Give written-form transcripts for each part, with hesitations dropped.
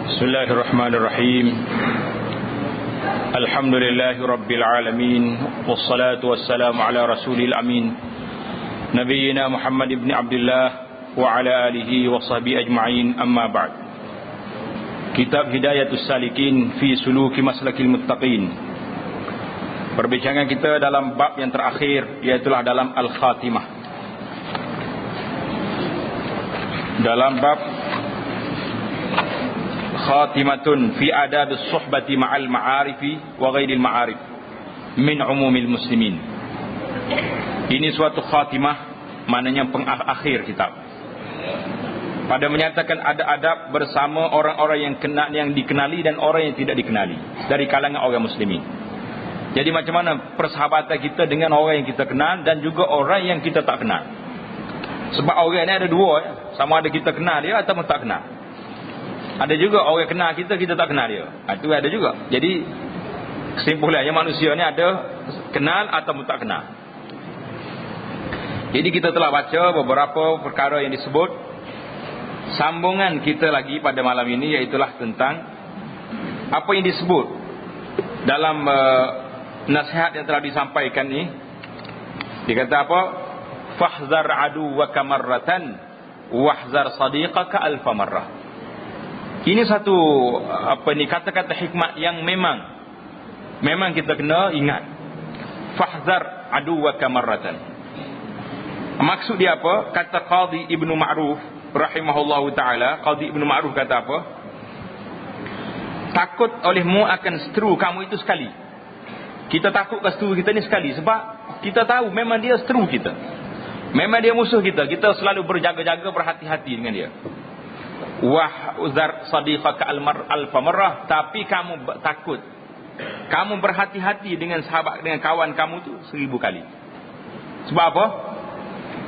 Bismillahirrahmanirrahim. Alhamdulillahi rabbil alamin, wassalatu wassalamu ala rasulil amin, nabiyyina Muhammad ibn Abdullah wa ala alihi wa sahbihi ajma'in, amma ba'd. Kitab Hidayatus Salikin fi Suluki Maslakil Muttaqin. Perbincangan kita dalam bab yang terakhir, iaitulah dalam Al-Khatimah. Dalam bab Khatimatun fi adabis suhbati ma'al ma'arifi wa ghairil ma'arif min umumil muslimin. Ini suatu khatimah, maknanya pengakhir kitab, pada menyatakan ada adab bersama orang-orang yang dikenali dan orang yang tidak dikenali dari kalangan orang muslimin. Jadi macam mana persahabatan kita dengan orang yang kita kenal dan juga orang yang kita tak kenal. Sebab orang ni ada dua, sama ada kita kenal dia atau tak kenal. Ada juga orang kenal kita, kita tak kenal dia. Itu ada juga. Jadi kesimpulannya manusia ni ada kenal atau tak kenal. Jadi kita telah baca beberapa perkara yang disebut. Sambungan kita lagi pada malam ini iaitulah tentang apa yang disebut dalam nasihat yang telah disampaikan ni. Dia kata apa? Fahzar aduwaka marratan wahzar sadiqaka alfa marrah. Ini satu kata-kata hikmat yang memang kita kena ingat. Fahzar aduwaka marratan. Maksud dia apa? Kata Qadhi Ibnu Ma'ruf rahimahullahu taala, Qadhi Ibnu Ma'ruf kata apa? Takut olehmu akan seteru kamu itu sekali. Kita takut ke seteru kita ni sekali sebab kita tahu memang dia seteru kita. Memang dia musuh kita. Kita selalu berjaga-jaga, berhati-hati dengan dia. Wahzar sadiqaka alfa marrah, tapi kamu takut, kamu berhati-hati dengan sahabat, dengan kawan kamu tu 1000 kali. Sebab apa?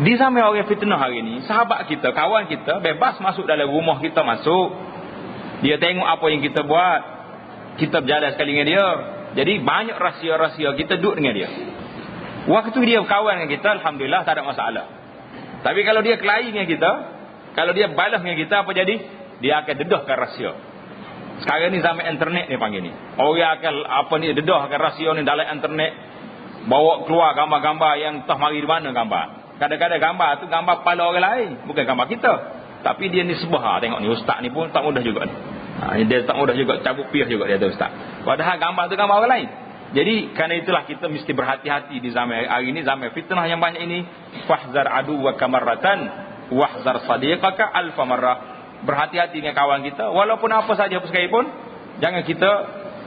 Di zaman orang fitnah hari ni, sahabat kita, kawan kita bebas masuk dalam rumah kita, masuk. Dia tengok apa yang kita buat, kita berjalan sekali dengan dia. Jadi banyak rahsia-rahsia kita duduk dengan dia. Waktu dia kawan dengan kita, alhamdulillah tak ada masalah. Tapi kalau dia kelahi dengan kita, kalau dia balas dengan kita, apa jadi? Dia akan dedahkan rahsia. Sekarang ni zaman internet ni panggil ni. Orang akan dedahkan rahsia ni dalam internet. Bawa keluar gambar-gambar yang entah mari di mana gambar. Kadang-kadang gambar tu gambar kepala orang lain, bukan gambar kita. Tapi dia ni sebah. Tengok ni ustaz ni pun tak mudah juga ni. Dia tak mudah juga, cabut piah juga dia tu ustaz. Padahal gambar tu gambar orang lain. Jadi kerana itulah kita mesti berhati-hati di zaman hari ini, zaman fitnah yang banyak ini. Fahzar aduwaka marratan wahzar sadiqaka alfa marrah. Berhati-hati dengan kawan kita, walaupun apa saja sekalipun, jangan kita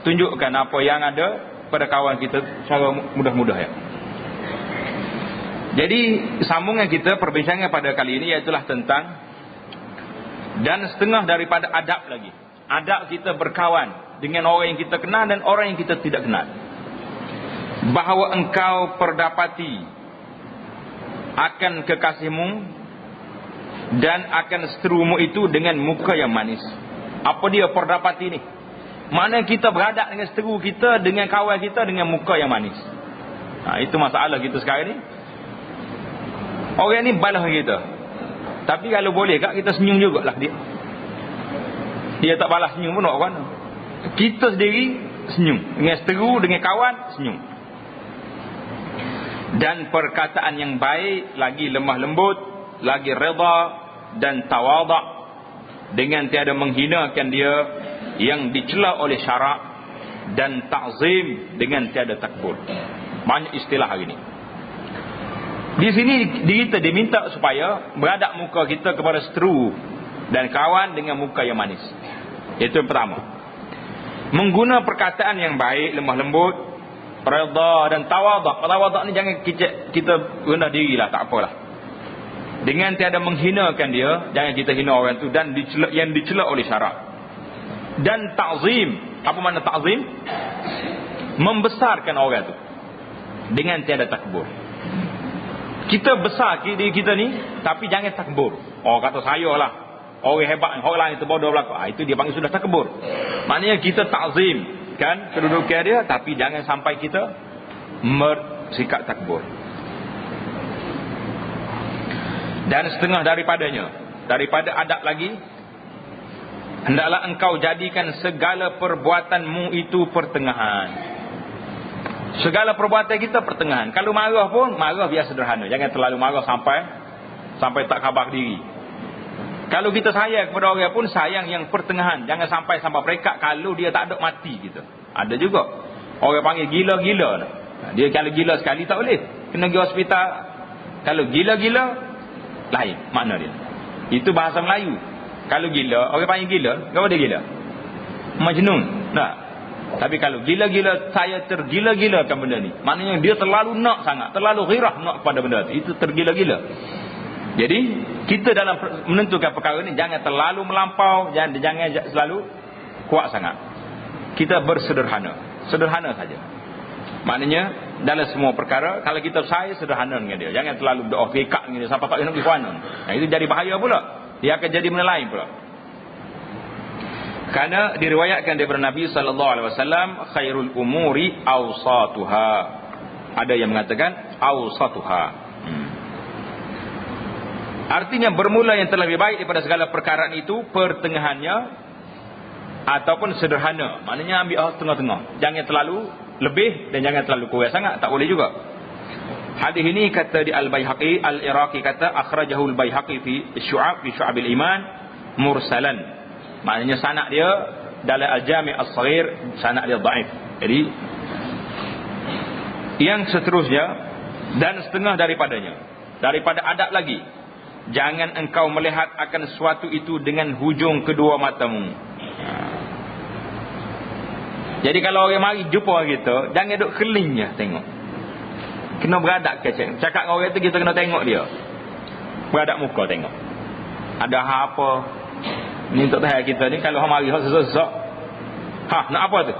tunjukkan apa yang ada pada kawan kita secara mudah-mudah ya. Jadi sambungan kita, perbincangan pada kali ini iaitulah tentang, dan setengah daripada adab lagi. Adab kita berkawan dengan orang yang kita kenal dan orang yang kita tidak kenal. Bahawa engkau perdapati akan kekasihmu dan akan seterumu itu dengan muka yang manis. Apa dia perdapati ni? Mana kita berhadap dengan seteru kita, dengan kawan kita, dengan muka yang manis. Itu masalah kita sekarang ni. Orang ni balas kita, tapi kalau boleh kak kita senyum jugalah dia. Dia tak balas senyum pun nak mana. Kita sendiri senyum. Dengan seteru, dengan kawan, senyum. Dan perkataan yang baik, lagi lemah lembut, lagi redha dan tawaduk, dengan tiada menghinakan dia yang dicela oleh syarak, dan ta'zim dengan tiada takbur. Banyak istilah hari ini. Di sini kita diminta supaya beradab muka kita kepada seteru dan kawan dengan muka yang manis. Itu yang pertama. Mengguna perkataan yang baik, lemah lembut, redha dan tawaduk. Tawaduk ni jangan kita rendah dirilah, tak apalah. Dengan tiada menghinakan dia, jangan kita hina orang tu, dan yang dicela oleh syarak. Dan ta'zim. Apa makna ta'zim? Membesarkan orang tu dengan tiada takbur. Kita besar diri kita ni, tapi jangan takbur. Kata saya lah, orang hebat, orang lain itu bodoh belakang. Itu dia panggil sudah takbur. Maknanya kita ta'zim kan kedudukan dia, tapi jangan sampai kita bersikap takbur. Dan setengah daripada adab lagi, hendaklah engkau jadikan segala perbuatanmu itu pertengahan. Segala perbuatan kita pertengahan. Kalau marah pun, marah biar sederhana. Jangan terlalu marah sampai tak khabar diri. Kalau kita sayang kepada orang pun, sayang yang pertengahan. Jangan sampai perekat kalau dia tak ada mati kita. Ada juga orang panggil gila-gila. Dia kalau gila sekali tak boleh, kena pergi hospital. Kalau gila-gila, lain makna dia. Itu bahasa Melayu. Kalau gila, orang panggil gila. Kenapa dia gila? Majnun. Nah, tapi kalau gila-gila, saya tergila-gilakan benda ni, maknanya dia terlalu nak sangat, terlalu ghirah nak pada benda tu. Itu tergila-gila. Jadi kita dalam menentukan perkara ni, jangan terlalu melampau, jangan selalu kuat sangat. Kita bersederhana, sederhana saja. Maknanya dalam semua perkara, kalau kita saya sederhana dengan dia, jangan terlalu doa fiqah dengan dia sampai tak nak pergi kuanon. Nah, itu jadi bahaya pula. Dia akan jadi benda lain pula. Karena diriwayatkan daripada Nabi sallallahu alaihi wasallam, khairul umuri awsatuha. Ada yang mengatakan awsatuha. Artinya bermula yang terlebih baik daripada segala perkara itu pertengahannya ataupun sederhana. Maknanya ambil tengah-tengah. Jangan terlalu lebih dan jangan terlalu kurang sangat, tak boleh juga. Hadis ini kata di Al-Baihaqi, Al-Iraqi kata akhrajahu Al-Baihaqi fi Syu'abil Iman mursalan. Maknanya sanad dia dalam Al-Jami' As-Saghir, sanad dia dhaif. Jadi yang seterusnya dan setengah daripadanya, daripada adab lagi, jangan engkau melihat akan sesuatu itu dengan hujung kedua matamu. Jadi kalau orang mari jumpa kita, jangan duduk keling je tengok. Kena beradab kecek. Cakap dengan orang tu kita kena tengok dia. Beradab muka tengok. Ada apa? Ni untuk tahan kita ni, kalau mari sesak-sesak. Nak apa tu?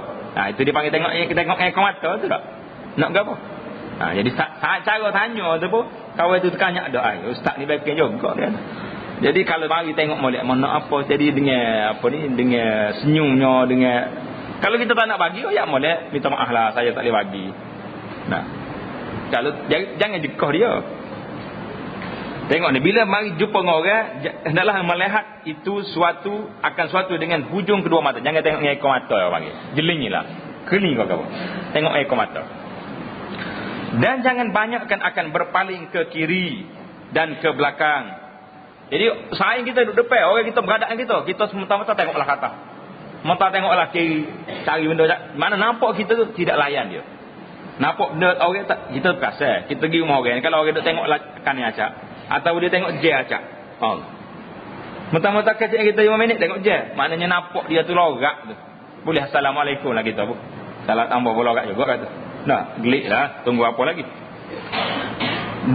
Itu dia panggil tengok air mata tu tak? Nak ke apa? Jadi cara tanya tu pun, kawan tu tanya ada ai. Ustaz ni baik juga kan. Jadi kalau mari tengok molek mana apa, jadi dengan senyumnya, dengan kalau kita tak nak bagi, ya molek minta maaf lah, saya tak boleh bagi. Kalau jangan dekah dia. Tengok ni, bila mari jumpa dengan orang, hendaklah melihat itu suatu dengan hujung kedua mata. Jangan tengok dengan ekor mata orang panggil. Jelingilah. Keling kau kawan. Tengok ekor mata. Dan jangan banyakkan akan berpaling ke kiri dan ke belakang. Jadi saing kita duduk depan, orang kita beradab dengan kita semata-mata tengoklah kata. Mata tengoklah kiri, cari benda mana nampak kita tu tidak layan dia. Nampak benda orang tak, kita perasan. Kita pergi rumah orang, kalau orang duk tengoklah kanan acak atau dia tengok je acak. Mata-mata kecil kita 5 minit tengok je. Maknanya nampak dia tu lorak tu. Boleh assalamualaikum lah kita pun. Salah tambah pun lorak juga kata. Gelik lah, tunggu apa lagi.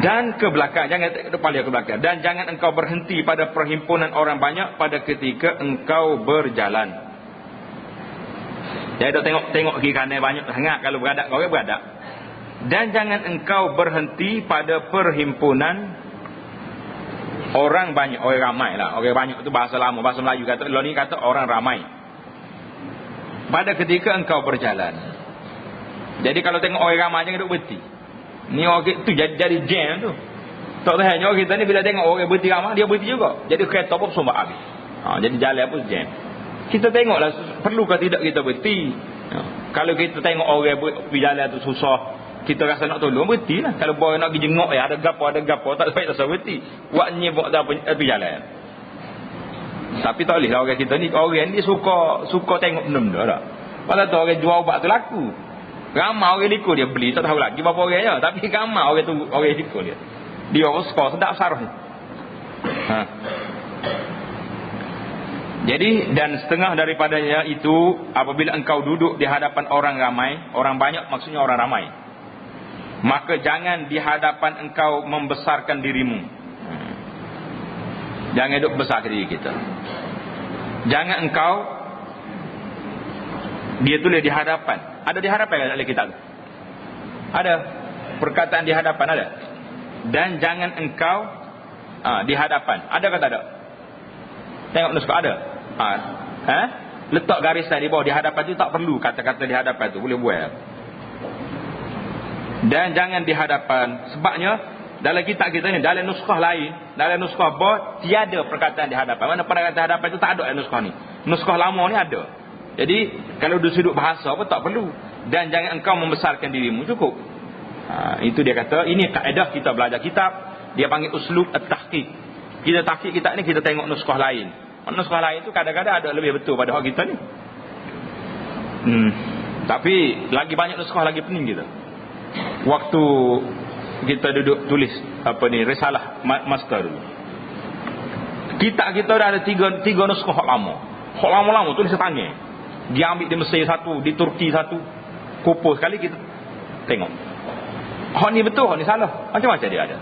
Dan ke belakang, jangan tengok depan dia ke belakang. Dan jangan engkau berhenti pada perhimpunan orang banyak pada ketika engkau berjalan. Jadi tengok kiri kanan banyak sangat kalau beradab kau beradab. Dan jangan engkau berhenti pada perhimpunan orang banyak, orang ramai lah. Orang banyak itu bahasa lama, bahasa Melayu kata, lo ni kata orang ramai. Pada ketika engkau berjalan. Jadi kalau tengok orang ramai jangan duduk berhenti. Ni orang tu jadi jam tu. Tak tahu orang kita ni bila tengok orang berhenti ramai, dia berhenti juga. Jadi kereta pun sumbat habis. Jadi jalan pun jam. Kita tengoklah perlukah tidak kita berhenti. Kalau kita tengok orang berjalan tu susah, kita rasa nak tolong, berhenti lah. Kalau boy nak pergi jenguk, ada gapo, tak baik tak usah berhenti. Buat nyebok dah pergi jalan. Tapi tak boleh lah orang kita ni. Orang ni suka tengok benda-benda tak. Pasal tu orang jual ubat tu laku. Ramai orang ikut dia beli, tak tahu lagi berapa orang je. Tapi ramai orang tu, orang ikut dia. Dia orang suka, sedap sarah ni. Jadi, dan setengah daripadanya itu, apabila engkau duduk di hadapan orang ramai, orang banyak maksudnya orang ramai, maka jangan di hadapan engkau membesarkan dirimu. Jangan duduk besar diri kita. Jangan engkau, dia tulis di hadapan. Ada di hadapan dalam kitab tu? Ada. Perkataan di hadapan ada. Dan jangan engkau di hadapan. Ada ke tak ada? Tengok nuskah ada. Letak garisan di bawah di hadapan tu, tak perlu kata-kata di hadapan tu, boleh buat. Dan jangan di hadapan. Sebabnya dalam kitab kita ni, dalam nuskah lain, dalam nuskah bawah tiada perkataan di hadapan. Mana perkataan di hadapan tu tak ada dalam nuskah ni. Nuskah lama ni ada. Jadi kalau dari sudut bahasa pun tak perlu. Dan jangan engkau membesarkan dirimu, cukup. Itu dia kata, ini kaedah kita belajar kitab. Dia panggil uslub at-tahqiq. Kita tahqiq kitab ni, kita tengok nuskah lain. Nuskah lain tu kadang-kadang ada lebih betul pada hak kita ni. Tapi lagi banyak nuskah lagi pening kita. Waktu kita duduk tulis risalah master dulu, kitab kita dah ada tiga nuskah hak lama. Hak lama-lama tulis tangan. Dia ambil di Mesir satu, di Turki satu, kumpul sekali kita tengok. Hak ni betul, hak ni salah. Macam-macam dia ada.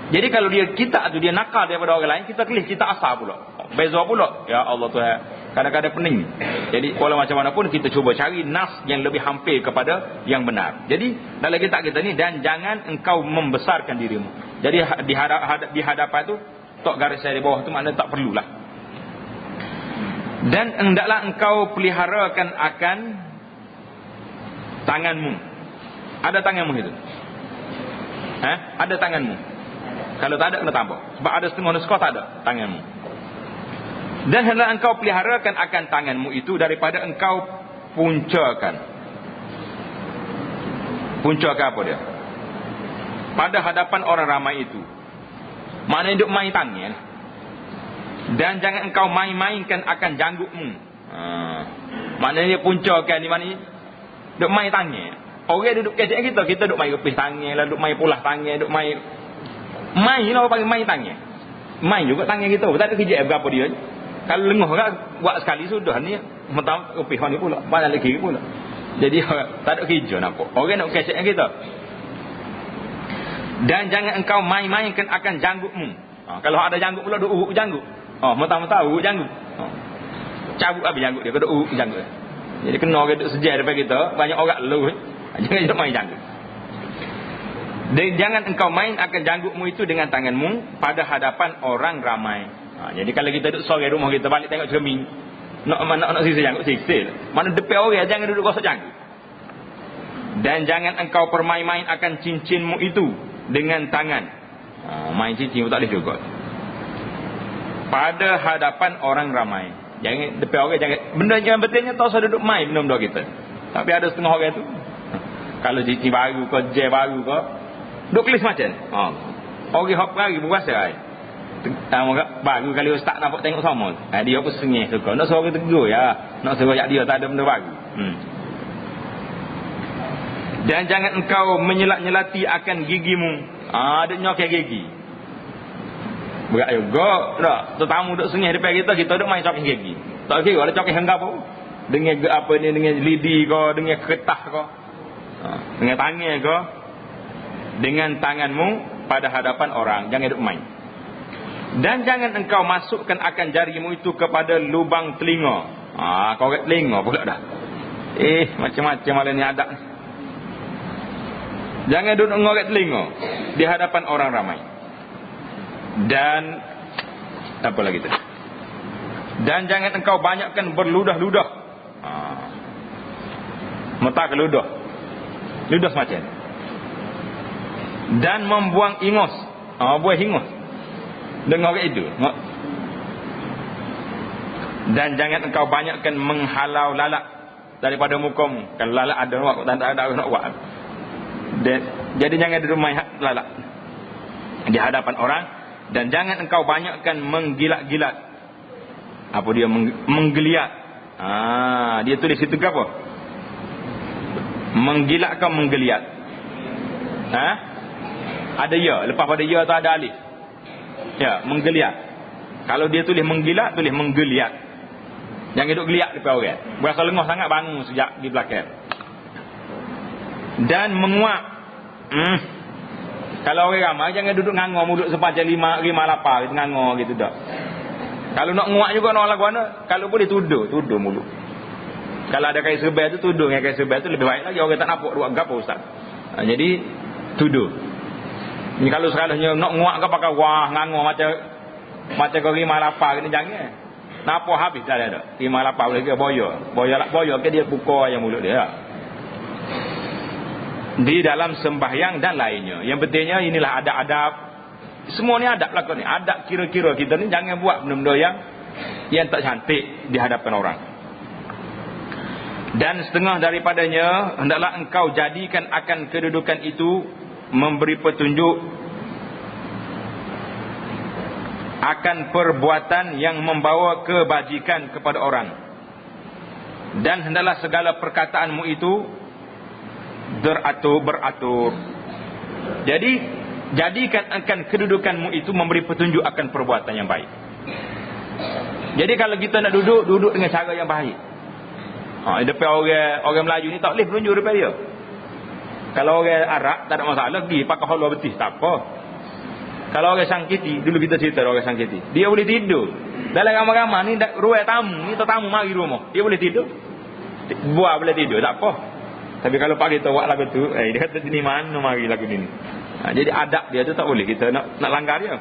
Jadi kalau dia kitab tu dia nakal daripada orang lain, kita tulis kitab asal pula. Beza pula. Ya Allah Tuhan. Kadang-kadang pening. Jadi walau macam mana pun kita cuba cari nas yang lebih hampir kepada yang benar. Jadi dalam kitab kita ni, dan jangan engkau membesarkan dirimu. Jadi di hadapan tu tok garis saya di bawah tu maknanya tak perlulah. Dan hendaklah engkau peliharakan akan tanganmu. Ada tanganmu itu? Ada tanganmu. Kalau tak ada kena tambah. Sebab ada setengah nuskah tak ada tanganmu. Dan hendaklah engkau peliharakan akan tanganmu itu daripada engkau puncakan. Puncakan apa dia? Pada hadapan orang ramai itu. Maknanya duk main tangan. Dan jangan engkau main-mainkan akan janggutmu. Maknanya puncakan ni mana? Duk main tangan. Orang duduk kecek kita duk main kepis tangan lah, duk main pulah tangan, duk main lah orang panggil main tangan. Main juga tangan kita. Tak ada kerja berapa dia. Kalau lenguh kan buat sekali sudah ni, mentang kepis ni pula, banyak lagi pula. Jadi tak ada kerja nampak. Orang nak kecek kita. Dan jangan engkau main-mainkan akan janggutmu. Kalau ada janggut pula duk urut janggut. Mentang-mentang urut janggut. Cabut habis janggut dia, duk urut janggut. Jadi kena orang duk sejar depan kita, banyak orang lu. Jangan duk main janggut. Dan jangan engkau main akan janggutmu itu dengan tanganmu pada hadapan orang ramai. Jadi kalau kita duduk sore rumah kita balik tengok cermin, nak sisa janggut, sisa. Mana depan orang jangan duduk gosok janggut. Dan jangan engkau permain-main akan cincinmu itu dengan tangan. Main cincin pun tak boleh juga. Pada hadapan orang ramai. Jangan depan orang, jangan. Benda yang betulnya tak usah duduk main benda-benda kita. Tapi ada setengah orang tu, kalau cincin baru ke, gel baru ke, duk kelis macam. Orang hok pergi berpuasa ai. Baru kali ustaz nampak tengok sama. Dia pun sengih suka. Nak suruh tegur ya. Nak suruh dia tak ada benda baru. Dan jangan engkau menyelat-nyelati akan gigimu. Ada nyokek gigi. Berat juga. Tak. Tetamu duk sengih depan kita duk main cokek gigi. Tak kira ada cokek hangga apa. Dengan apa ni, dengan lidi ke, dengan kertas ke. Dengan tangan ke. Dengan tanganmu pada hadapan orang. Jangan duk main. Dan jangan engkau masukkan akan jarimu itu kepada lubang telinga. Korek telinga pula dah. Macam-macam malam ni ada. Jangan duduk ngorek telinga di hadapan orang ramai. Dan apa lagi tadi? Dan jangan engkau banyakkan berludah-ludah. Mata ke ludah. Ludah semacam. Dan membuang ingus. Buang ingus. Dengar itu. Dan jangan engkau banyakkan menghalau lalat daripada mukamu. Kalau lalat ada nak buat, tak ada nak buat. Jadi jangan duduk main lalat di hadapan orang. Dan jangan engkau banyakkan menggilat-gilat. Apa dia menggeliat? Dia tulis itu ke apa? Menggilat ke menggeliat? Ada ya. Lepas pada ya tu ada alif. Ya, menggeliat. Kalau dia tulis menggilat, tulis menggeliat. Jangan duduk geliat depan orang. Berasa lengah sangat bangun sejak di belakang. Dan menguap. Kalau orang ramai, jangan duduk ngangor mulut sepanjang 5 lapar gitu, ngangor gitu dah. Kalau nak nguap juga nak lagu mana? Kalau boleh tuduh mulut. Kalau ada kain serbai tu tuduh, dengan kain serbai tu lebih baik lagi. Orang tak nampak buat gapo ustaz. Jadi tuduh. Ni kalau sekalinya nak nguak ke pakai wah ngangor macam kau 5 lapar ni jangan. Napa habis dah ada. 5 lapar boleh ke boyo ke dia pukul yang mulut dia. Di dalam sembahyang dan lainnya. Yang pentingnya inilah adab-adab. Semua ni adab lah kau ni. Adab kira-kira kita ni jangan buat benda-benda yang yang tak cantik di hadapan orang. Dan setengah daripadanya, hendaklah engkau jadikan akan kedudukan itu memberi petunjuk akan perbuatan yang membawa kebajikan kepada orang. Dan hendaklah segala perkataanmu itu beratur. Jadi jadikan akan kedudukanmu itu memberi petunjuk akan perbuatan yang baik. Jadi kalau kita nak duduk dengan cara yang baik. Depan orang Melayu ni tak boleh penunjuk depan dia. Kalau orang Arab tak ada masalah, pergi pakai haluan betis tak apa. Kalau orang Sangkiti, dulu kita cerita orang Sangkiti, dia boleh tidur dalam ramai-ramai ni, ruang tamu ni, tetamu mari rumah, dia boleh tidur, buat boleh tidur tak apa. Tapi kalau pagi tu buat lagu tu, dia kata sini mana mari lagu ni. Jadi adab dia tu tak boleh kita nak langgar dia.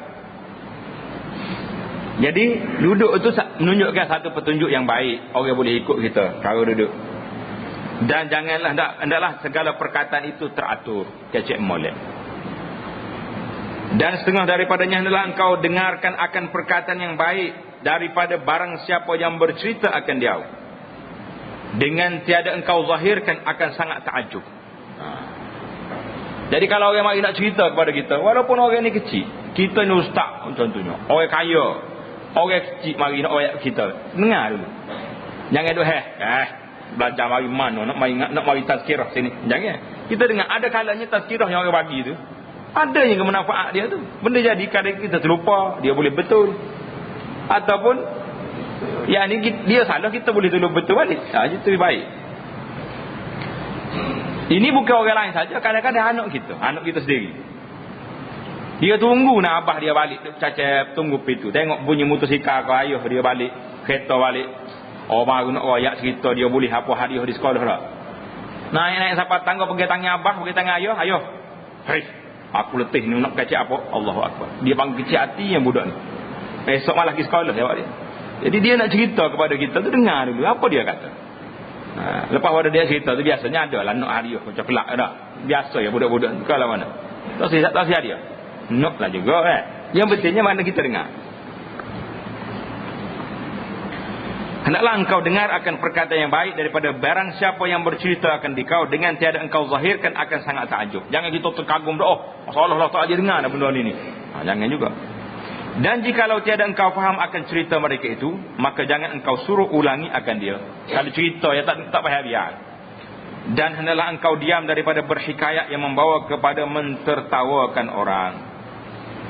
Jadi duduk tu menunjukkan satu petunjuk yang baik, orang boleh ikut kita kalau duduk. Dan janganlah hendaklah segala perkataan itu teratur, kecek molek. Dan setengah daripadanya hendaklah engkau dengarkan akan perkataan yang baik daripada barang siapa yang bercerita akan dia, dengan tiada engkau zahirkan akan sangat takjub. Jadi kalau orang mari nak cerita kepada kita, walaupun orang ni kecil, kita ni ustaz contohnya, orang kaya, orang kecil mari nak ayat kita, dengar dulu. Jangan duk belajar mari mana nak mari tazkirah sini. Jangan. Kita dengar, ada kalanya tazkirah yang orang bagi tu, ada yang kemanfaat dia tu. Benda jadi kadang kita terlupa, dia boleh betul. Ataupun yang ni dia salah, kita boleh tolong betul balik. Itu lebih baik. Ini bukan orang lain saja, kadang-kadang anak kita sendiri. Dia tunggu nak abah dia balik, cacap tunggu pintu, tengok bunyi motosikal ke ayah dia balik, kereta balik. Baru nak royak cerita dia boleh apa hadiah di sekolah dah. Naik sampai tangga, pergi tangan abah, pergi tangan ayah. Hei, aku letih ni nak kacak apa? Allahu Akbar. Dia panggil kecil hati yang budak ni. Esok malah pergi sekolah jawab dia. Jadi dia nak cerita kepada kita tu, dengar dulu apa dia kata. Lepas pada dia cerita tu biasanya ada lah nak hadiah macam pelak dah. Biasa ya budak-budak tu kalau mana. Tak sihat dia. Nak lah juga Yang pentingnya mana kita dengar. Hendaklah engkau dengar akan perkataan yang baik daripada barang siapa yang bercerita akan dikau, dengan tiada engkau zahirkan akan sangat takjub. Jangan kita terkagum dah, seolah-olah tak ada dengar dah benda ni. Jangan juga. Dan jikalau tiada engkau faham akan cerita mereka itu, maka jangan engkau suruh ulangi akan dia. Kalau cerita ya tak payah biar. Dan hendaklah engkau diam daripada berhikayat yang membawa kepada mentertawakan orang.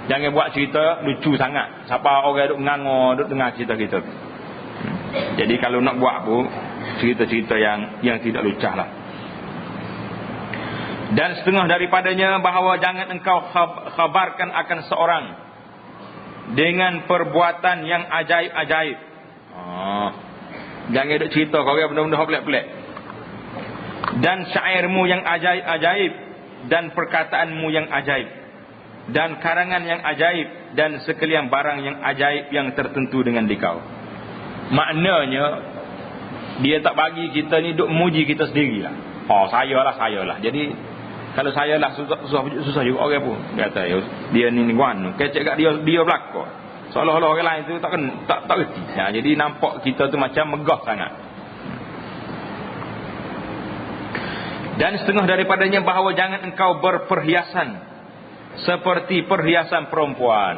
Jangan buat cerita lucu sangat. Siapa orang duk ngangor, duk dengar cerita kita. Jadi kalau nak buat pun cerita-cerita yang tidak lucah lah. Dan setengah daripadanya bahawa jangan engkau khabarkan akan seorang dengan perbuatan yang ajaib-ajaib. Jangan duk cerita kau benda-benda pelik-pelik. Dan syairmu yang ajaib-ajaib, dan perkataanmu yang ajaib, dan karangan yang ajaib, dan sekalian barang yang ajaib yang tertentu dengan dikau. Maknanya dia tak bagi kita ni duk muji kita sendirilah. Sayalah. Jadi kalau sayalah susah juga orang pun. Dia kata dia ni guan, kecek kat dia belaka. Seolah-olah orang lain tu tak reti. Jadi nampak kita tu macam megah sangat. Dan setengah daripadanya bahawa jangan engkau berperhiasan seperti perhiasan perempuan.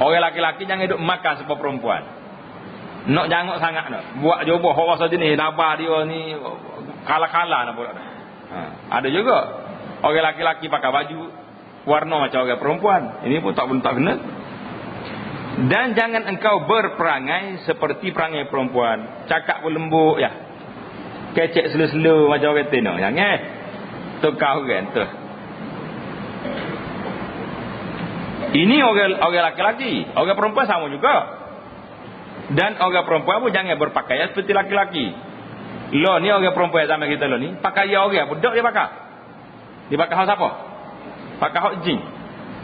Orang laki-laki jangan duk makan seperti perempuan. Nak jangok sangat nak. Buat joboh orang saja ni, nabah dia ni kala-kala nak buat. Ada juga orang laki-laki pakai baju warna macam orang perempuan. Ini pun tak kena. Dan jangan engkau berperangai seperti perangai perempuan. Cakap pun lembut ya. Kecek selu-selu macam orang tino. Jangan. Tu kau kan tu. Ini orang laki-laki. Orang perempuan sama juga. Dan orang perempuan pun jangan berpakaian seperti laki-laki. Lo ni orang perempuan zaman kita lo ni, pakaian orang budak dia pakai. Dia pakai hak siapa? Pakai hak jin.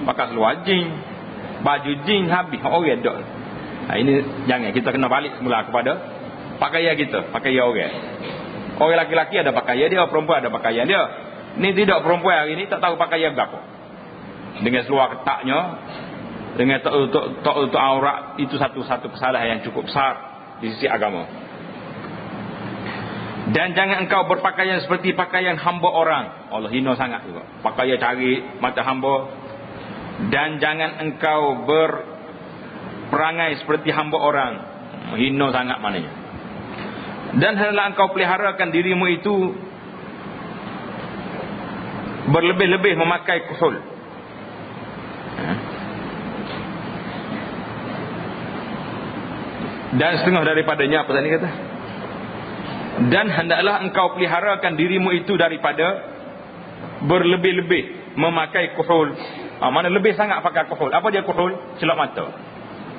Pakai seluar jin, baju jin habis hak orang dak. Ini jangan, kita kena balik semula kepada pakaian kita, pakaian orang. Orang laki-laki ada pakaian dia, perempuan ada pakaian dia. Ni tidak, perempuan hari ni tak tahu pakaian berapa. Dengan seluar ketaknya, dengan tak aurat itu satu kesalahan yang cukup besar di sisi agama. Dan jangan engkau berpakaian seperti pakaian hamba orang. Allah hina sangat juga. Pakaian cari mata hamba. Dan jangan engkau berperangai seperti hamba orang. Hina sangat maknanya. Dan hendaklah engkau peliharakan dirimu itu berlebih-lebih memakai kuhul. Dan setengah daripadanya apa tadi kata? Dan hendaklah engkau peliharakan dirimu itu daripada berlebih-lebih memakai kuhul. Mana lebih sangat pakai kuhul? Apa dia kuhul? Celak mata.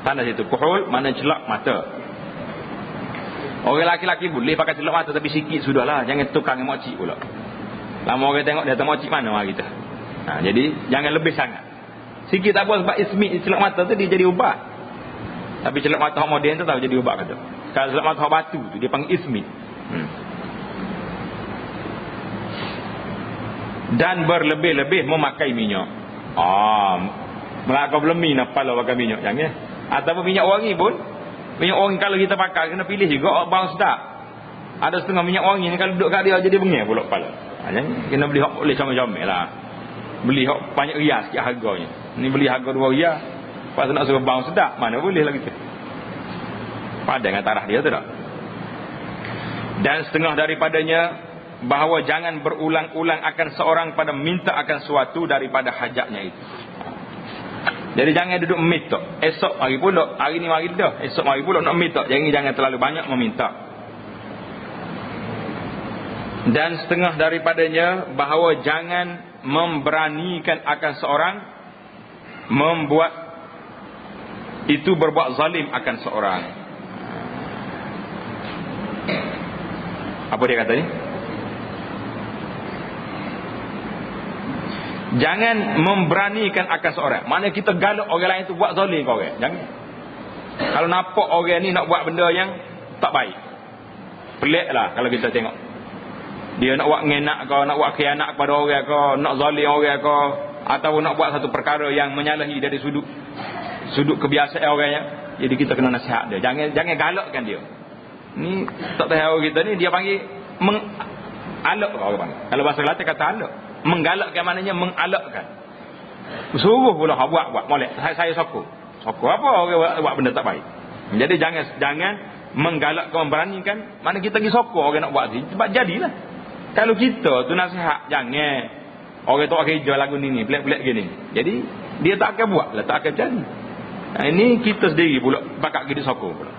Tanda situ kuhul mana celak mata. Orang laki-laki boleh pakai celak mata tapi sikit sudahlah, jangan tukang emoji pula. Lama orang tengok dia emoji mana orang kita. Jadi jangan lebih sangat. Sikit tak apa sebab ismi celak mata tu dia jadi ubat. Tapi celak mata moden tu tahu jadi ubat kata. Kalau celak mata batu tu dia panggil ismi. Dan berlebih-lebih memakai minyak. Melakau belum minyak pala pakai minyak jangan. Ataupun minyak wangi pun. Minyak wangi kalau kita pakai kena pilih juga bau sedap. Ada setengah minyak wangi ni kalau duduk kat dia jadi bengih pula kepala. Jangan kena beli hak boleh comel-comel lah. Beli hak banyak rias sikit harganya. Ni beli harga 2 rias. Lepas tu nak suruh bau sedap mana boleh lah kita. Pada dengan tarah dia tu tak. Dan setengah daripadanya bahawa jangan berulang-ulang akan seorang pada minta akan suatu daripada hajatnya itu. Jadi jangan duduk minta. Esok mari pula, hari ni mari dah. Esok mari pula nak minta. Jangan terlalu banyak meminta. Dan setengah daripadanya bahawa jangan memberanikan akan seorang membuat itu berbuat zalim akan seorang. Apa dia kata ni? Jangan memberanikan akan seorang. Mana kita galak orang lain tu buat zalim ke orang. Jangan. Kalau nampak orang ni nak buat benda yang tak baik, pelik lah kalau kita tengok. Dia nak buat ngenak ke, nak buat khianat kepada orang ke, nak zalim orang ke, ataupun nak buat satu perkara yang menyalahi dari sudut kebiasaan orangnya. Jadi kita kena nasihat dia. Jangan galakkan dia. Ni tak tahu kita ni dia panggil mengalak orang panggil. Kalau bahasa Kelantan kata alak. Menggalakkan maknanya mengalakkan. Suruh pula buat molek. Saya sokong. Sokong apa orang buat benda tak baik. Jadi jangan menggalakkan, memberanikan. Mana kita pergi sokong orang nak buat ni. Sebab jadilah. Kalau kita tu nasihat jangan. Orang tu kerja lagu ni pelik-pelik gini. Jadi dia tak akan buat lah, tak akan jadi. Ini kita sendiri pula bakal kita sokong pula.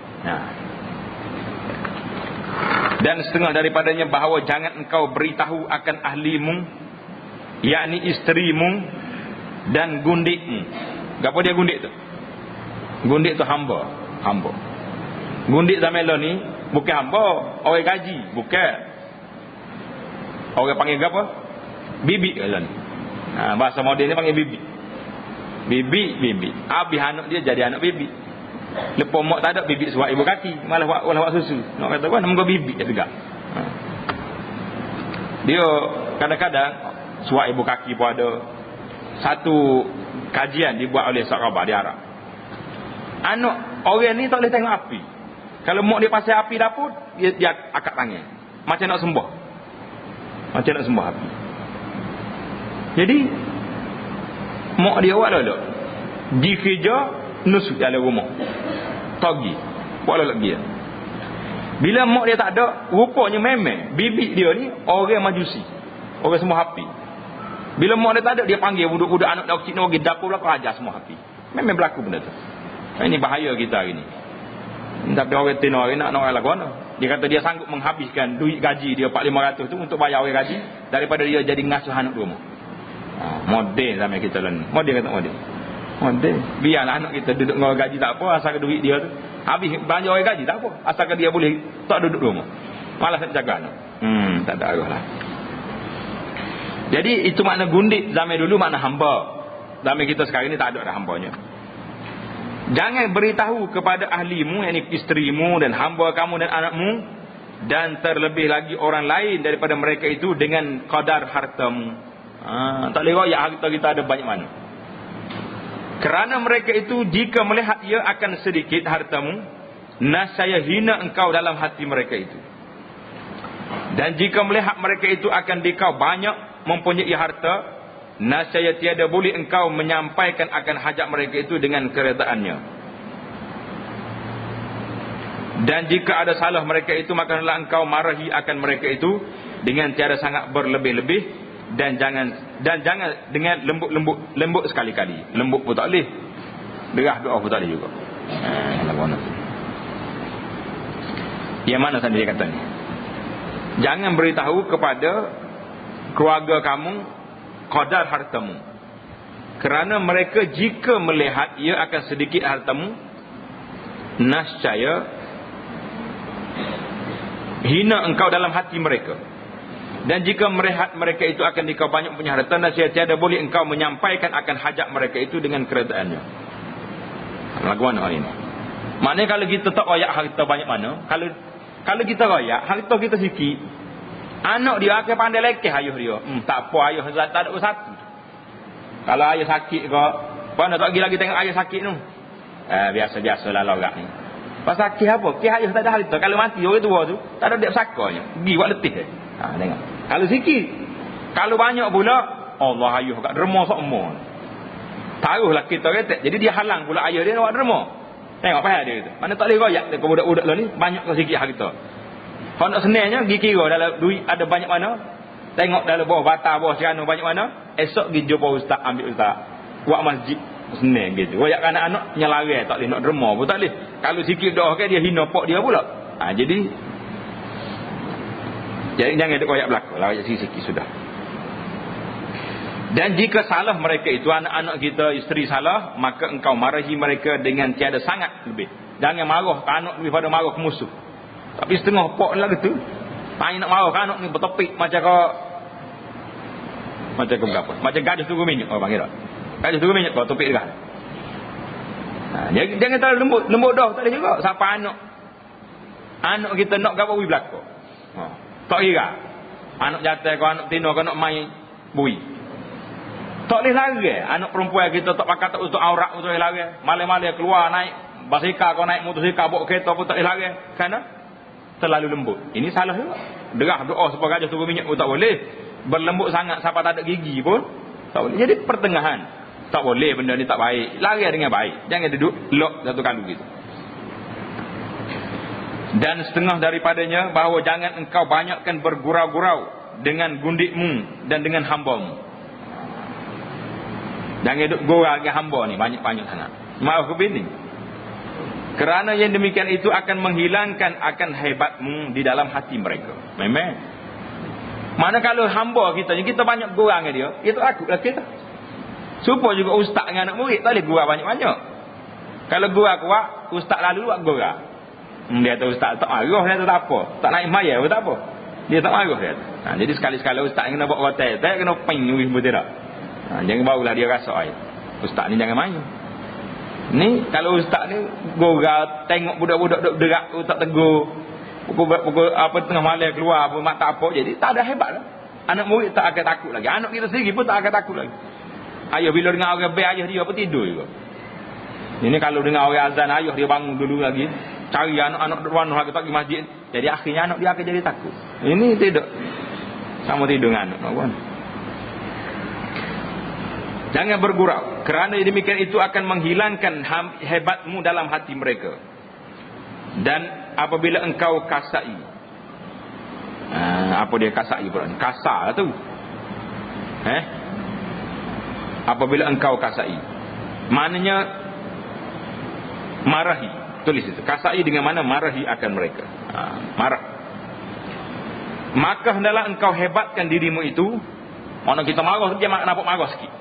Dan setengah daripadanya bahawa jangan engkau beritahu akan ahlimu, yakni isterimu dan gundikmu. Apa dia gundik tu? Gundik tu hamba. Gundik zaman lo ni bukan hamba, orang gaji, bukan. Orang panggil apa? Bibi kan. Bahasa moden ni panggil bibi. Bibi. Abi anak dia jadi anak bibi. Lepas mak tak ada bibi suap ibu kaki, malah buat susu. Nak kata apa? Nama bibi juga. Dia kadang-kadang suap ibu kaki pun ada. Satu kajian dibuat oleh Sarawak di Arab. Anak orang ni tak boleh tengok api. Kalau mak dia pasal api dapur, dia akak tangan. Macam nak sembah. Api. Jadi mak dia buat lalu. Di kerja nusuk dalam rumah. Tagi. Buat lagi. Bila mak dia tak ada, rupanya memang bibi dia ni orang majusi. Orang semua api. Bila mak dia tak ada, dia panggil budak-budak anak kecil ni pergi dapur belakang ajar semua api. Memang berlaku benda tu. Ini bahaya kita hari ni. Tapi orang tino hari nak orang lagu mana? Dia kata dia sanggup menghabiskan duit gaji dia 400-500 tu untuk bayar orang gaji daripada dia jadi ngasuh anak rumah. Model sama kita lah ni. Model. Biarlah anak kita duduk dengan gaji tak apa, asalkan duit dia tu habis belanja orang gaji tak apa, asalkan dia boleh tak duduk rumah. Malas nak jaga anak. Tak ada arah lah. Jadi itu makna gundik zaman dulu, makna hamba. Zaman kita sekarang ni tak ada dah hambanya. Jangan beritahu kepada ahlimu, yakni isterimu dan hamba kamu dan anakmu, dan terlebih lagi orang lain daripada mereka itu dengan kadar hartamu. Tak boleh royak harta kita ada banyak mana. Kerana mereka itu jika melihat ia akan sedikit hartamu, nascaya hina engkau dalam hati mereka itu. Dan jika melihat mereka itu akan dikau banyak mempunyai harta, nascaya tiada boleh engkau menyampaikan akan hajat mereka itu dengan keredaannya. Dan jika ada salah mereka itu, maka hendaklah engkau marahi akan mereka itu dengan cara sangat berlebih-lebih, dan jangan dengan lembut sekali-kali. Lembut pun tak boleh, derah doa pun tak boleh juga. Yang mana tadi dia kata ni? Jangan beritahu kepada keluarga kamu qadar hartamu, kerana mereka jika melihat ia akan sedikit hartamu, nascaya hina engkau dalam hati mereka. Dan jika melihat mereka itu akan dikau banyak punya harta, nascaya tiada boleh engkau menyampaikan akan hajat mereka itu dengan keredaannya. Lagu mana hari ini? Maknanya kalau kita tak royak harta banyak mana, kalau kita royak harta kita sikit, anak dia akan pandai lekeh ayuh dia. Tak apa, ayuh tak ada satu. Kalau ayuh sakit ke, mana tak lagi tengok ayuh sakit tu. Biasa-biasalah lorak ni. Pas sakit apa? Ayuh tak ada harta. Kalau mati orang tua tu, tak ada dek sakanya. Pergi buat letih. Tengok. Kalau sikit, kalau banyak pula, Allah ayuh kat derma sokmo. Taruhlah kita retek. Jadi dia halang pula ayuh dia nak buat derma. Tengok payah dia tu. Mana tak boleh royak dekat budak-budak lah ni, banyak ke sikit harta. Kalau nak senangnya pergi kira dalam duit ada banyak mana, tengok dalam bawah bata, bawah serana banyak mana, esok pergi jumpa ustaz, ambil ustaz, buat masjid, senang gitu. Royak anak-anak nyelarai, tak boleh nak derma pun tak boleh. Kalau sikit doa ke dia hina pak dia pula. Jadi jangan ada royak belakang, royak sikit sudah. Dan jika salah mereka itu, anak-anak kita, isteri salah, maka engkau marahi mereka dengan tiada sangat lebih. Jangan marah ke anak lebih pada marah ke musuh. Tapi setengah pok lah gitu, nak marah ke anak ni bertopik macam berapa? Macam gadis tunggu minyak orang panggil tak? Gadis tunggu minyak kau topik dekat. Jangan terlalu lembut dah, tak ada juga. Siapa anak kita nak gapo bui belaka. Tak kira. Anak jantan kau, anak tino kau nak main bui. Tak boleh lari. Anak perempuan kita tak pakai tak untuk aurat untuk lari. Malam-malam keluar naik basikal, kau naik motosikal, bawa kereta pun tak boleh lari. Kerana terlalu lembut. Ini salah juga. Derah doa supaya gajah turun minyak pun tak boleh. Berlembut sangat sampai tak ada gigi pun tak boleh. Jadi pertengahan. Tak boleh, benda ni tak baik. Lari dengan baik. Jangan duduk lock satu kali gitu. Dan setengah daripadanya bahawa jangan engkau banyakkan bergurau-gurau dengan gundikmu dan dengan hambamu. Jangan duduk gurau dengan hamba ni banyak-banyak sangat. Maaf kebini. Kerana yang demikian itu akan menghilangkan akan hebatmu di dalam hati mereka. Memang. Mana kalau hamba kita banyak gurau dengan dia, itu takutlah kita. Supaya juga ustaz dengan anak murid tak boleh gurau banyak-banyak. Kalau gurau kuat, ustaz lalu buat gurau. Dia tahu ustaz tak marah, dia tak apa. Tak naik maya pun tak apa. Dia tak marah dia. Jadi sekali-sekala ustaz kena buat rotai, tak kena penyuih pun tidak. Jangan barulah dia rasa ustaz ni jangan main. Ni kalau ustaz ni gurau, tengok budak-budak duk derak, tak tegur. Pukul apa tengah malam keluar pun mak tak apa, jadi tak ada hebat lah. Anak murid tak akan takut lagi. Anak kita sendiri pun tak akan takut lagi. Ayah bila dengar orang bel, ayah dia pun tidur juga. Ini kalau dengar orang azan, ayah dia bangun dulu lagi, cari anak-anak ruanah lagi tak pergi masjid. Jadi akhirnya anak dia akan jadi takut. Ini tidak sama tidur dengan anak kan. Jangan bergurau, kerana demikian itu akan menghilangkan hebatmu dalam hati mereka. Dan apabila engkau kasai, apa dia kasai pula? Kasar tu. Apabila engkau kasai, maknanya marahi. Tulis itu. Kasai dengan mana? Marahi akan mereka. Marah. Maka hendaklah engkau hebatkan dirimu itu. Mana kita marah, dia nampak marah sikit.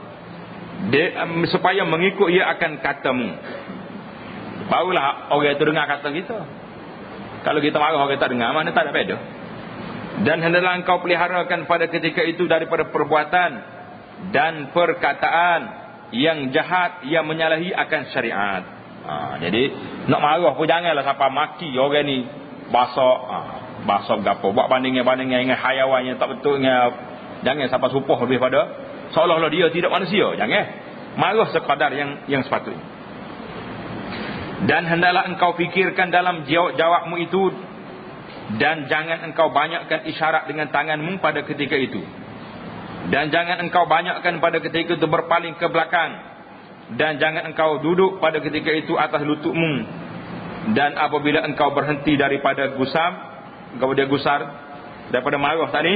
Supaya mengikut ia akan katamu. Barulah orang itu dengar kata kita. Kalau kita marah orang tak dengar, mana tak ada beza. Dan hendaklah engkau peliharakan pada ketika itu daripada perbuatan dan perkataan yang jahat yang menyalahi akan syariat. Jadi nak marah pun janganlah siapa maki orang ni bahasa gapo, buat bandingan-bandingan dengan hayawan yang tak betul dengan, jangan siapa supoh lebih pada seolah-olah dia tidak manusia. Jangan. Marah sekadar yang sepatutnya. Dan hendaklah engkau fikirkan dalam jawabmu itu, dan jangan engkau banyakkan isyarat dengan tanganmu pada ketika itu. Dan jangan engkau banyakkan pada ketika itu berpaling ke belakang. Dan jangan engkau duduk pada ketika itu atas lututmu. Dan apabila engkau berhenti daripada gusar daripada marah tadi,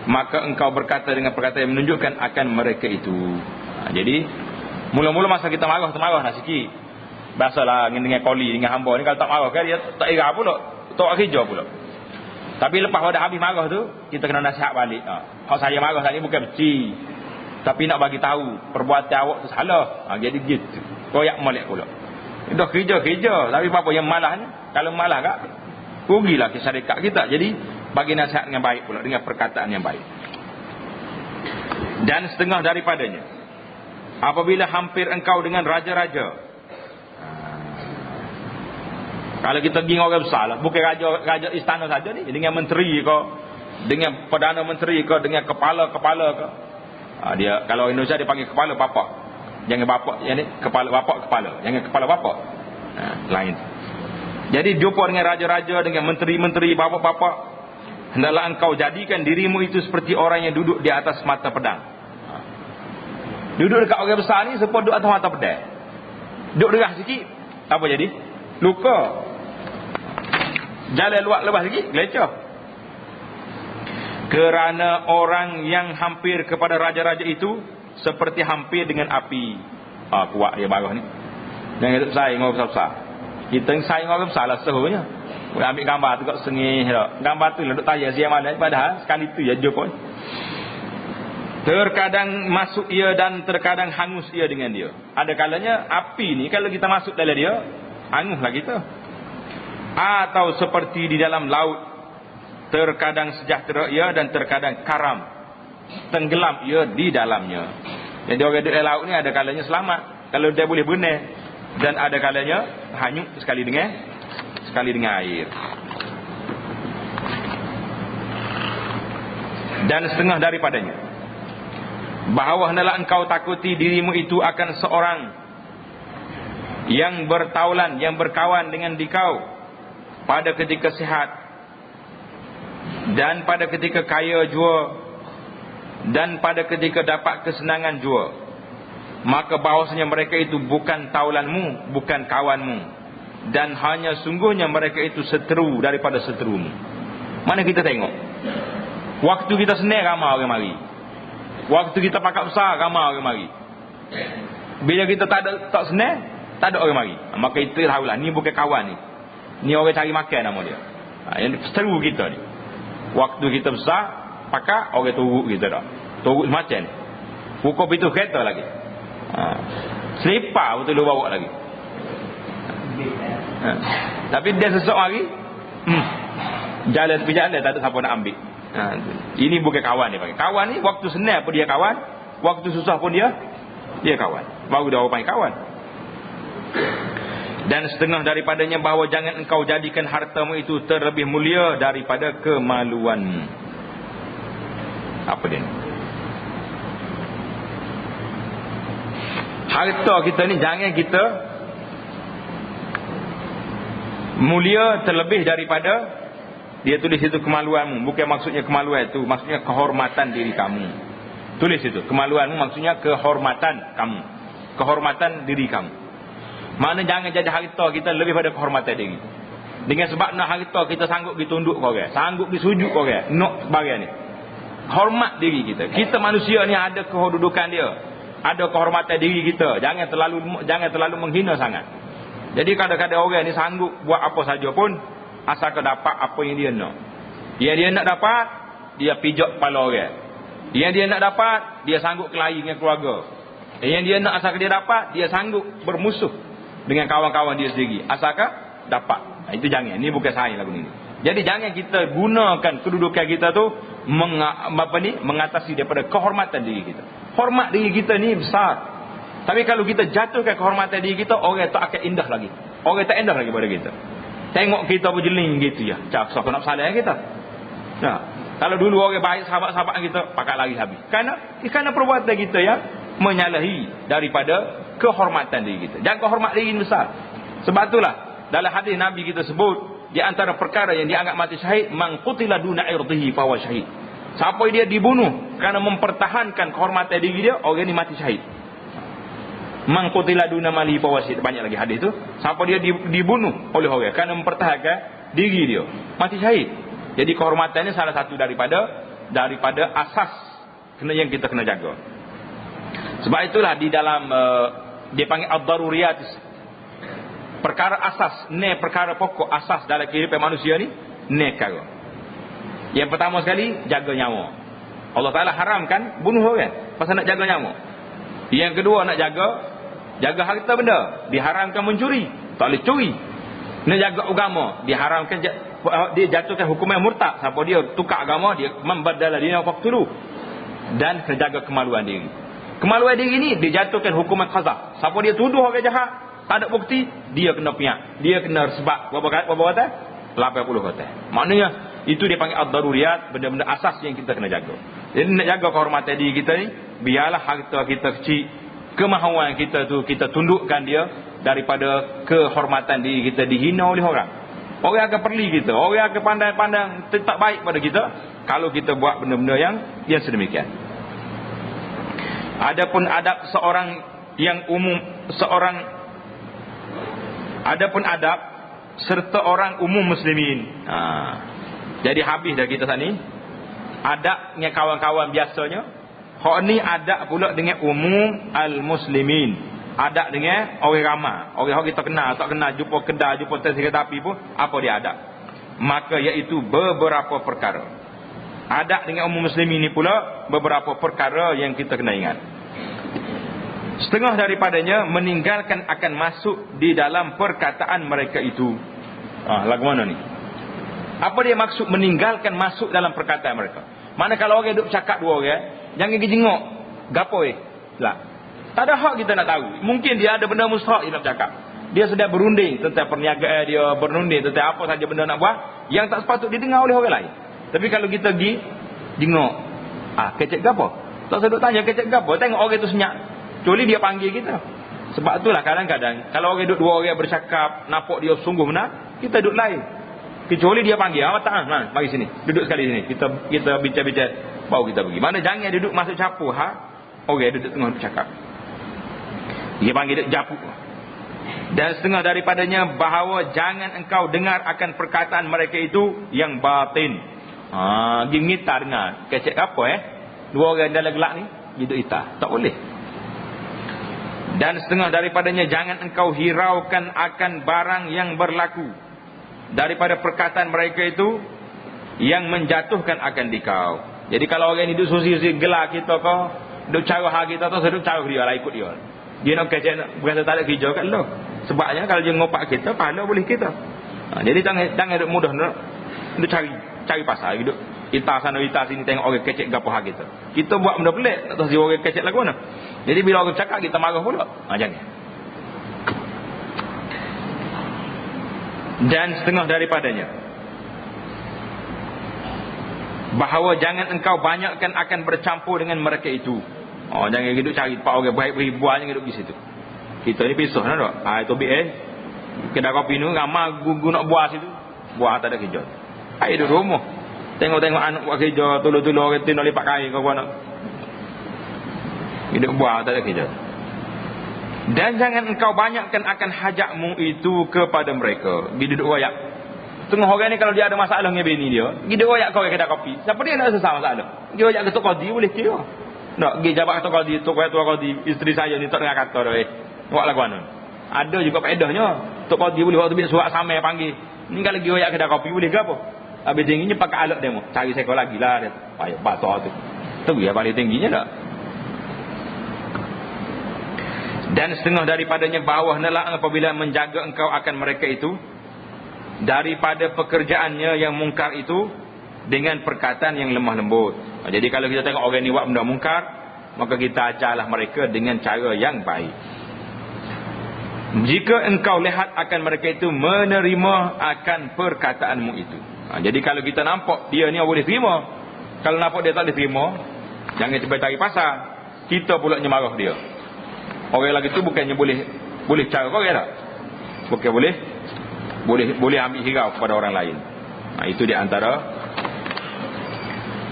maka engkau berkata dengan perkataan yang menunjukkan akan mereka itu. Jadi mula-mula masa kita marah nak sikit. Biasalah dengan koli dengan hamba ni, kalau tak marah kan dia tak ira pula, tak kerja pula. Tapi lepas pada habis marah tu, kita kena nasihat balik. Kalau saya marah tadi bukan benci, tapi nak bagi tahu perbuatan awak tu salah. Jadi gitu. Koyak molek pula. Dah kerja, tapi apa yang malah ni? Kalau malah kak, rugilah ke syarikat kita. Jadi bagi nasihat dengan baik pula, dengan perkataan yang baik. Dan setengah daripadanya, apabila hampir engkau dengan raja-raja. Kalau kita pergi orang besar lah, bukan raja istana saja ni, dengan menteri ke, dengan perdana menteri ke, dengan kepala-kepala ke. Dia kalau Indonesia dia panggil kepala bapak. Jangan bapak yang ni, kepala bapak kepala. Jangan kepala bapak. Lain. Jadi jumpa dengan raja-raja, dengan menteri-menteri, bapak-bapak, hendaklah engkau jadikan dirimu itu seperti orang yang duduk di atas mata pedang. Duduk dekat orang besar ni seperti duduk atas mata pedang. Duduk derah sikit, apa jadi? Luka. Jalan luar lepas sikit, lecah. Kerana orang yang hampir kepada raja-raja itu seperti hampir dengan api. Kuat dia marah ni. Jangan kita saing orang besar-besar. Kita saing orang besar lah sehunya. Boleh ambil gambar tu kat sengih tak. Gambar tu lah duk tayar siang mana. Padahal sekali tu je jumpa. Terkadang masuk ia dan terkadang hangus ia dengan dia. Ada kalanya api ni kalau kita masuk dalam dia, hanguslah kita. Atau seperti di dalam laut, terkadang sejahtera ia dan terkadang karam, tenggelam ia di dalamnya. Jadi orang di laut ni ada kalanya selamat kalau dia boleh berenang, dan ada kalanya hanyut sekali dengan air. Dan setengah daripadanya, bahawa hendaklah engkau takuti dirimu itu akan seorang yang bertaulan, yang berkawan dengan dikau pada ketika sihat, dan pada ketika kaya jua, dan pada ketika dapat kesenangan jua. Maka bahawasanya mereka itu bukan taulanmu, bukan kawanmu, dan hanya sungguhnya mereka itu seteru daripada seterumu. Mana kita tengok, waktu kita senang ramai orang mari, waktu kita pakat besar ramai orang mari. Bila kita tak senang, tak ada orang mari. Maka itu tahulah, ni bukan kawan ni. Ni orang cari makan nama dia. Yang seteru kita ni. Waktu kita besar, pakat orang turut kita dah. Turut macam ni. Pukul pintu kereta lagi. Selipar betul dia bawa lagi. Tapi dia sesuatu hari, jalan tepi jalan tak ada siapa nak ambil. Ini bukan kawan dia panggil. Kawan ni waktu senang pun dia kawan, waktu susah pun dia kawan. Baru dia orang panggil kawan. Dan setengah daripadanya bahawa jangan engkau jadikan hartamu itu terlebih mulia daripada kemaluanmu. Apa dia? Harta kita ni jangan kita mulia terlebih daripada, dia tulis itu kemaluanmu. Bukan maksudnya kemaluan itu, maksudnya kehormatan diri kamu. Tulis itu, kemaluanmu maksudnya kehormatan kamu, kehormatan diri kamu. Mana jangan jadi harta kita lebih pada kehormatan diri. Dengan sebab nak harta kita sanggup ditunduk ke orang, sanggup disujud ke orang, nak sebagai ni. Hormat diri kita. Kita manusia ni ada kedudukan dia, ada kehormatan diri kita. Jangan terlalu menghina sangat. Jadi kadang-kadang orang ni sanggup buat apa saja pun asalkan dapat apa yang dia nak. Yang dia nak dapat, dia pijak kepala orang. Yang dia nak dapat, dia sanggup kelahi dengan keluarga. Yang dia nak asalkan dia dapat, dia sanggup bermusuh dengan kawan-kawan dia sendiri asalkan dapat. Itu jangan. Ini bukan sains lagu ni. Jadi jangan kita gunakan kedudukan kita tu mengatasi daripada kehormatan diri kita. Hormat diri kita ni besar. Tapi kalau kita jatuhkan kehormatan diri kita, orang tak akan indah lagi. Orang tak indah lagi pada kita. Tengok kita berjeling gitu ya. Cak sok nak salah kita. Nah, kalau dulu orang baik sahabat-sahabat kita pakat lari habis. Karena perbuatan kita ya menyalahi daripada kehormatan diri kita. Jaga hormat diri besar. Sebab itulah dalam hadis Nabi kita sebut, di antara perkara yang dianggap mati syahid, man qutila duna irdihi fa huwa syahid. Siapa dia dibunuh kerana mempertahankan kehormatan diri dia, orang ni mati syahid. Man qutila duna malihi fa huwa syahid. Banyak lagi hadis tu. Siapa dia dibunuh oleh orang kerana mempertahankan diri dia, mati syahid. Jadi kehormatannya salah satu daripada asas yang kita kena jaga. Sebab itulah di dalam dia panggil ad-daruriyat, perkara asas, perkara pokok asas dalam kehidupan manusia ni, perkara. Yang pertama sekali, jaga nyawa. Allah Ta'ala haramkan bunuh orang pasal nak jaga nyawa. Yang kedua, nak jaga harta benda, diharamkan mencuri, tak boleh curi. Nak jaga agama, diharamkan dia jatuhkan hukuman murtad. Siapa dia tukar agama, dia membadala dina faqtulu. Dan kena jaga kemaluan diri. Kemaluan diri ni dijatuhkan hukuman qazaf. Siapa dia tuduh orang jahat, tak ada bukti, dia kena piak. Dia kena sebab berapa kata? 80 kata. Maknanya itu dia panggil ad-daruriyat, benda-benda asas yang kita kena jaga. Jadi nak jaga kehormatan diri kita ni, biarlah harta kita kecil, kemahuan kita tu kita tundukkan dia daripada kehormatan diri kita dihina oleh orang. Orang akan perli kita, orang akan pandang-pandang tak baik pada kita kalau kita buat benda-benda yang sedemikian. Adapun adab seorang yang umum, adapun adab serta orang umum muslimin. Jadi habis dah kita saat ni. Adabnya kawan-kawan biasanya. Hak ni adab pula dengan umum al-muslimin. Adab dengan orang ramai. Orang kita kenal, tak kenal, jumpa kedai, jumpa tesi kereta api pun, apa dia adab? Maka iaitu beberapa perkara. Adab dengan umum muslimin ni pula beberapa perkara yang kita kena ingat. Setengah daripadanya meninggalkan akan masuk di dalam perkataan mereka itu. Lagu mana ni? Apa dia maksud meninggalkan masuk dalam perkataan mereka? Mana kalau orang duduk cakap dua orang, jangan pergi jenguk. Gapo lah. Tak ada hak kita nak tahu. Mungkin dia ada benda mustahak dia nak cakap. Dia sedang berunding tentang perniagaan dia, berunding tentang apa saja benda nak buat yang tak sepatut didengar oleh orang lain. Tapi kalau kita pergi jenguk, kecek gapo? Tak sedut tanya kecek gapo. Tengok orang itu senyap. Kecuali dia panggil kita. Sebab itulah kadang-kadang kalau orang duduk dua orang bercakap, nampak dia sungguh benar, kita duduk lain. Kecuali dia panggil, mari sini, duduk sekali sini. Kita bincang-bincang, baru kita pergi. Mana jangan duduk masuk campur, orang duduk tengah bercakap. Dia panggil dia japuk. Dan setengah daripadanya bahawa jangan engkau dengar akan perkataan mereka itu yang batin. Dia ngita dengar. Kecek apa dua orang dalam gelak ni, duduk ita. Tak boleh. Dan setengah daripadanya jangan engkau hiraukan akan barang yang berlaku daripada perkataan mereka itu yang menjatuhkan akan dikau. Jadi kalau orang hidup susi-susi gelak kita kau, duk cara hak kita tu seduk cara dia lah, ikut dia. Dia nak kecek berasa tak ada kerja kat lo. Sebabnya kalau dia ngopak kita, pahala boleh kita. Jadi jangan duk mudah duk cari pasal hidup. Kita sana kita sini tengok orang kecek gapo hak kita. Kita buat benda pelik, tak tahu si orang kecek lagu mana. Jadi bila orang cakap kita marah pula. Jangan. Dan setengah daripadanya bahawa jangan engkau banyakkan akan bercampur dengan mereka itu. Jangan hidup cari tempat orang baik beribuan, jangan hidup di situ. Kita ni pisah tak? Itu kedai kopi ni ramai gugu nak buat situ. Buat tak ada kerja. Duduk rumah. Tengok-tengok anak buat kerja, tolong-tolong orang tin lipat kain kau nak. Hidup buat tak ada kerja. Dan jangan engkau banyakkan akan hajatmu itu kepada mereka. Dia duduk royak. Tengah orang ni kalau dia ada masalah dengan bini dia, dia duduk royak kau kedai kopi. Siapa dia nak selesai masalah? Dia royak ketua qadi boleh kira. Nak pergi jabat ketua qadi, ketua qadi, isteri saya ni tak dengar kata dah. Buat lagu mana? Ada juga faedahnya. Tok qadi boleh waktu bila surat samai panggil. Ni kalau pergi royak kedai kopi boleh ke apa? Habis tingginya pakai alat demo. Cari seekor lagi lah dia. Payah basah tu. Tu ya paling tingginya tak. Dan setengah daripadanya bawah hendaklah apabila menjaga engkau akan mereka itu daripada pekerjaannya yang mungkar itu dengan perkataan yang lemah lembut. Jadi kalau kita tengok orang ni buat benda mungkar, maka kita ajarlah mereka dengan cara yang baik. Jika engkau lihat akan mereka itu menerima akan perkataanmu itu. Jadi kalau kita nampak dia ni boleh terima, kalau nampak dia tak boleh terima, jangan cuba cari pasal. kita pula marah dia. Orang lagi tu bukannya boleh cara kau tak? Bukan boleh ambil hirau kepada orang lain. Itu di antara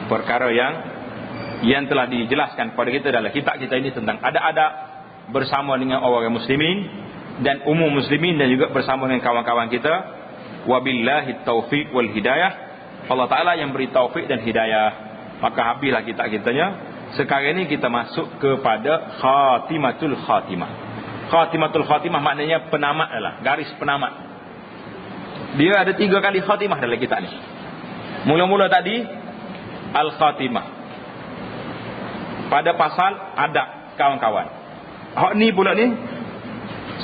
perkara yang telah dijelaskan kepada kita dalam kitab kita ini tentang adab-adab bersama dengan orang muslimin dan umum muslimin, dan juga bersama dengan kawan-kawan kita. Wabillahi taufiq wal hidayah. Allah Ta'ala yang beri taufik dan hidayah. Maka habislah kitab-kitanya. Sekarang ini kita masuk kepada khatimatul khatimah. Khatimatul khatimah maknanya penamat adalah garis penamat. Dia ada 3 kali khatimah dalam kitab ni. Mula-mula tadi al-khatimah pada pasal adab kawan-kawan. Hak ni pula ni,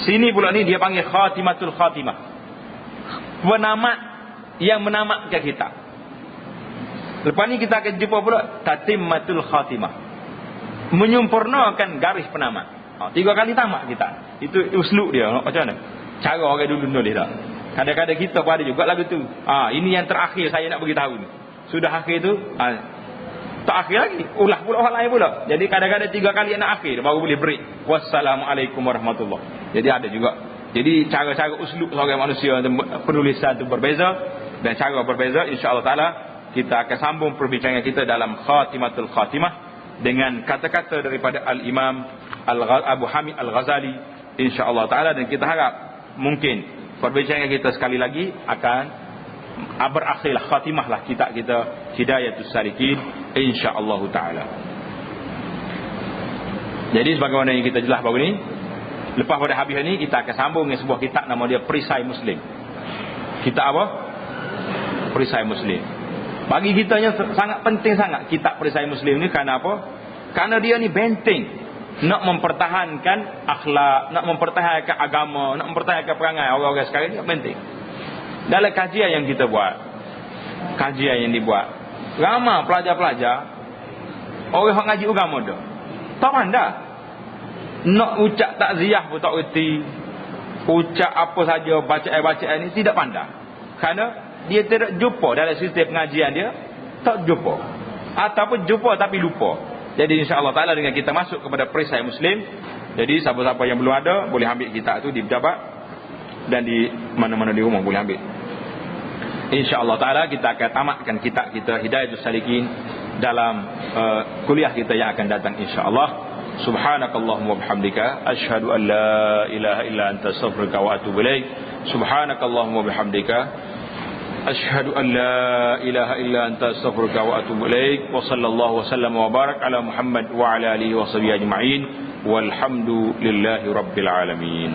sini pula ni dia panggil khatimatul khatimah, penamat yang menamatkan kita. Lepas ni kita akan jumpa pula tatimmatul khatimah, menyempurnakan garis penamat. 3 kali tamat kita. Itu uslub dia. Macam mana? Cara orang dulu nulis dah. Kadang-kadang kita pun ada juga lagu tu. Ini yang terakhir saya nak beritahu ni. Sudah akhir tu, tak akhir lagi. Ulah pula orang lain pula. Jadi kadang-kadang 3 kali nak akhir baru boleh break. Wassalamualaikum warahmatullahi. Jadi ada juga. Jadi cara-cara uslub seorang manusia, penulisan tu berbeza, dan cara berbeza. InsyaAllah ta'ala kita akan sambung perbincangan kita dalam khatimatul khatimah dengan kata-kata daripada Al-Imam Abu Hamid Al-Ghazali, insyaAllah ta'ala. Dan kita harap mungkin perbincangan kita sekali lagi akan berakhirlah khatimah lah kita Hidayatus Salikin, insyaAllah ta'ala. Jadi sebagaimana yang kita jelas baru ni, lepas pada habis ni kita akan sambung dengan sebuah kitab nama dia Perisai Muslim. Kitab apa? Perisai Muslim. Bagi kitanya sangat penting sangat kitab Perisai Muslim ni. Kerana apa? Kerana dia ni benteng nak mempertahankan akhlak, nak mempertahankan agama, nak mempertahankan perangai orang-orang sekarang ni, penting. Dalam kajian yang kita buat, kajian yang dibuat, ramai pelajar-pelajar orang yang ngaji agama dah tak pandai. Nak ucap takziah pun tak reti, ucap apa saja bacaan-bacaan ni tidak pandai. Kerana dia tidak jumpa dalam sistem pengajian dia, tak jumpa, ataupun jumpa tapi lupa. Jadi insyaAllah ta'ala dengan kita masuk kepada Perisai Muslim. Jadi siapa-siapa yang belum ada boleh ambil kitab tu di pejabat, dan di mana-mana di rumah boleh ambil. InsyaAllah ta'ala kita akan tamatkan kitab kita Hidayatus Salikin dalam kuliah kita yang akan datang insyaAllah. Subhanakallahumma bihamdika asyhadu an la ilaha illa anta astaghfiruka wa atubu ilaik. Subhanakallahumma bihamdika asyhadu an la ilaha illa anta astaghfiruka wa atubu ilaik. Wa sallallahu wasallam wa barak ala Muhammad wa ala alihi wa sahbihi ajma'in. Walhamdulillahi rabbil alamin.